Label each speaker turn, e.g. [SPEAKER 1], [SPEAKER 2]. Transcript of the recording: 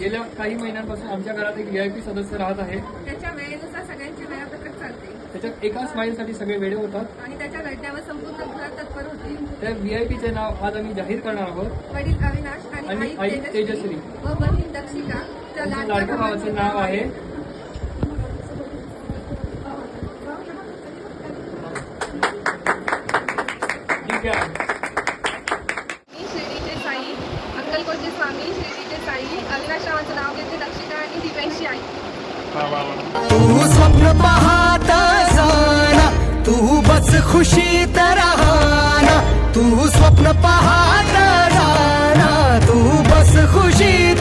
[SPEAKER 1] गेल्या काही महिन्यांपासून आमच्या घरात एक VIP सदस्य राहत आहे.
[SPEAKER 2] त्याच्या वेळेनुसार सगळ्यांचे वेळापत्रक चालते
[SPEAKER 1] त्याच्यात एका स्माईलसाठी सगळे वेडे होतात.
[SPEAKER 2] आणि त्याच्या घडण्यावर संपूर्ण घर तत्पर होते.
[SPEAKER 1] त्या VIPचे नाव आज आम्ही जाहीर करणार आहोत.
[SPEAKER 2] वडील अविनाश
[SPEAKER 1] आणि
[SPEAKER 2] आणि
[SPEAKER 1] आई
[SPEAKER 2] आई
[SPEAKER 1] तेजश्री.
[SPEAKER 2] व बहीण दक्षिका. त्या
[SPEAKER 1] लाडक्या भावाचे नाव आहे
[SPEAKER 2] मी शिर्डीचे साई, अक्कलकोटचे स्वामी, शिर्डीचे साई, अविनाश रावांचं नाव घेते दक्षिका आणि दिव्यांशी आई.
[SPEAKER 3] तू स्वप्न पाहत जाना, तू बस खुशीत राहना. तू स्वप्न पाहत जाना, तू बस खुशीत